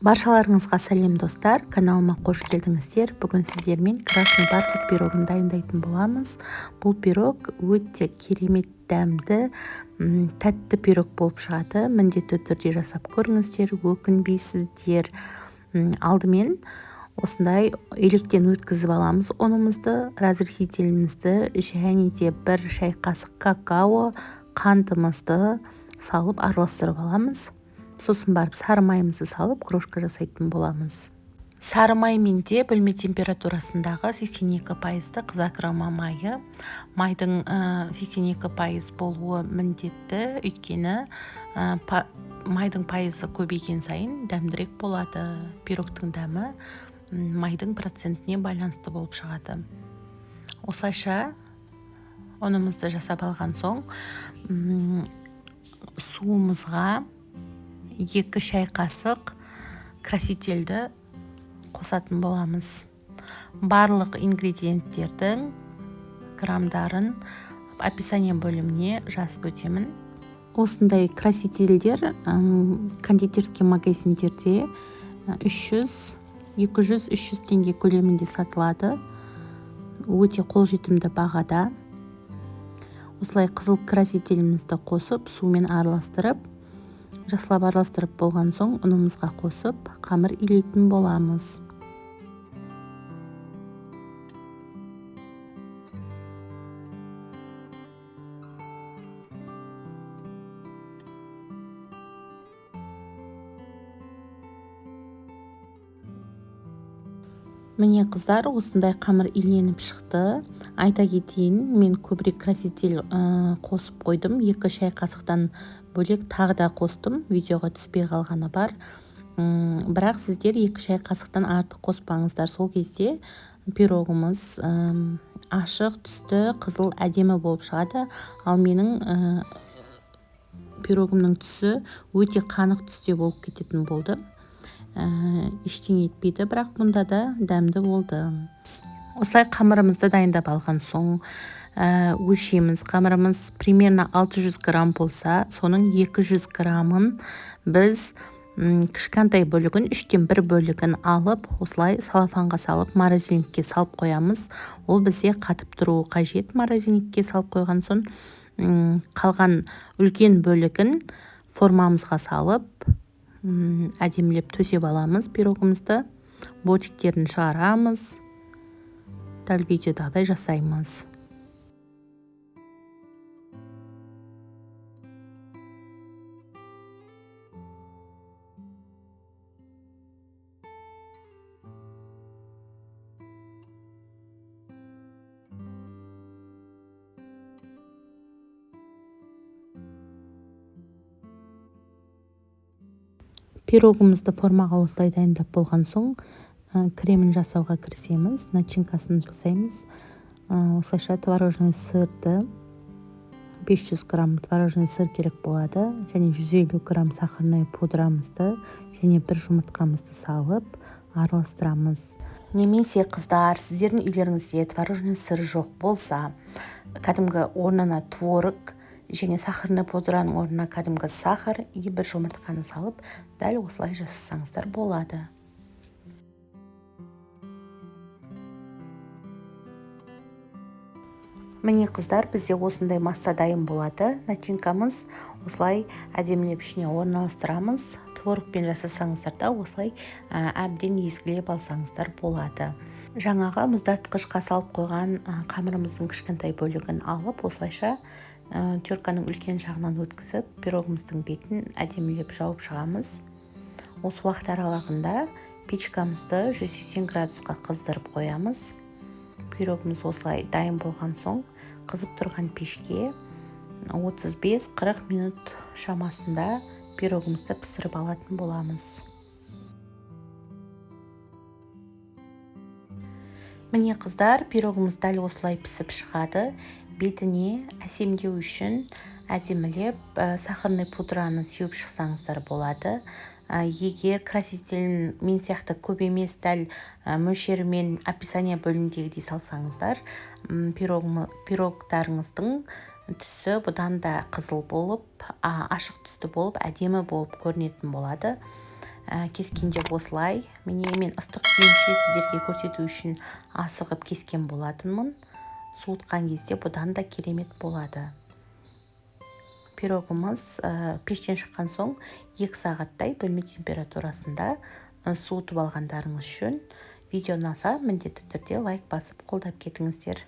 Баршаларыңызға сәлем достар, каналыма қош келдіңіздер. Бүгін сіздермен красный бархат пирогын дайындайтын боламыз. Бұл пирог өте керемет дәмді, тәтті пирог болып шығады. Міндетті түрде жасап көріңіздер, өкінбейсіздер. Алдымен осындай електен өткізіп аламыз ұнымызды, разрыхителімізді, және де 1 шай қасық какао, қантымызды салып араластырып аламыз. Сосын барып сары майымызды салып крошка жасайтын боламыз. Сары маймен де бөлме температурасындағы 82% қызарма майы. Майдың 82% болуы міндетті, өйткені майдың пайызы көбейген сайын дәмдірек болады. Пирогтың дәмі майдың процентіне байланысты болып шығады. Осылайша ұнымызды жасап алған соң суымызға 2 шай қасық красительді қосатын боламыз. Барлық ингредиенттердің грамдарын описание бөліміне жазып өтемін. Осындай красительдер кондитерский магазиндерде 200-300 теңге көлемінде сатылады. Өте қолжетімді бағада. Осылай қызыл красителімізді қосып, сумен араластырып, жақсылап араластырып болған соң ұнымызға қосып, қамыр илейтін боламыз. Міне қыздар, осындай қамыр иленіп шықты. Айта кетейін, мен көбірек краситель қосып қойдым. 2 шай қасықтан бөлек тағы да қостым. Видеоға түспей қалғаны бар. Бірақ сіздер 2 шай қасықтан артық қоспаңыздар. Сол кезде пирогымыз ашық түсті, қызыл әдемі болып шығады. Ал менің пирогымның түсі өте қанық түсте болып кететін болды. Ештеңе етпейді, бірақ мұнда да дәмді болды. Осылай қамырымызды дайындап алған соң өлшеміз. Қамырымыз примерно 600 грамм болса, соның 200 граммын біз кішкентай бөлігін, 3-тен 1 бөлігін алып, осылай салафанға салып, морозильникке салып қоямыз. Ол бізде қатып тұруы қажет. Морозильникке салып қойған соң қалған үлкен бөлігін формамызға салып, әдемілеп төсеп аламыз пирогымызды. Бортиктерін шығарамыз. Дәл видеодағыдай жасаймыз. Пирогымызды формаға осылай дайындап болған соң кремін жасауға кірісеміз, начинкасын жасаймыз. Осылайша творожный сырды 500 грамм творожный сыр керек болады, және 150 грамм сахарный пудрамызды және 1 жұмыртқамызды салып араластырамыз. Немесе қыздар, сіздердің үйлеріңізде творожный сыр жоқ болса, кәдімгі орнына творог және сахарный пудраның орнына кәдімгі сахар и 1 жұмыртқаны салып, дәл осылай жасасаңыздар болады. Міне қыздар, бізде осындай масса дайын болады. Начинкамыз осылай әдемілеп ішіне орналастырамыз. Творогпен жасасаңыздар да осылай әбден езгілеп алсаңыздар болады. Жаңағы мұздатқышқа салып қойған қамырымыздың кішкентай бөлігін алып, осылайша терканың үлкен жағынан өткізіп, пирогымыздың бетін әдемілеп жауып шығамыз. Осы уақыт аралығында печкамызды 180 градусқа қыздырып қоямыз. Пирогымыз осылай дайын болған соң, қызып тұрған пешке 35-40 минут шамасында пирогымызды пісіріп алатын боламыз. Міне қыздар, пирогымыз дәл осылай пісіп шығады. Бетіне әсемдеу үшін әдемілеп сахарный пудраны сеуіп шықсаңыздар болады. Егер красителін мен сияқты көп емес, дәл мөлшерімен описание бөліміндегідей салсаңыздар, пирогтарыңыздың түсі бұдан да қызыл болып, ашық түсті болып, әдемі болып көрінетін болады. кескенде осылай. Мен ыстық киімше сіздерге көрсету үшін асығып кескен болатынмын. Суытқан кезде бұдан да керемет болады. Пирогымыз пештен шыққан соң 2 сағаттай бөлме температурасында суытып алғандарыңыз үшін. Видео ұнаса міндетті түрде лайк басып қолдап кетіңіздер.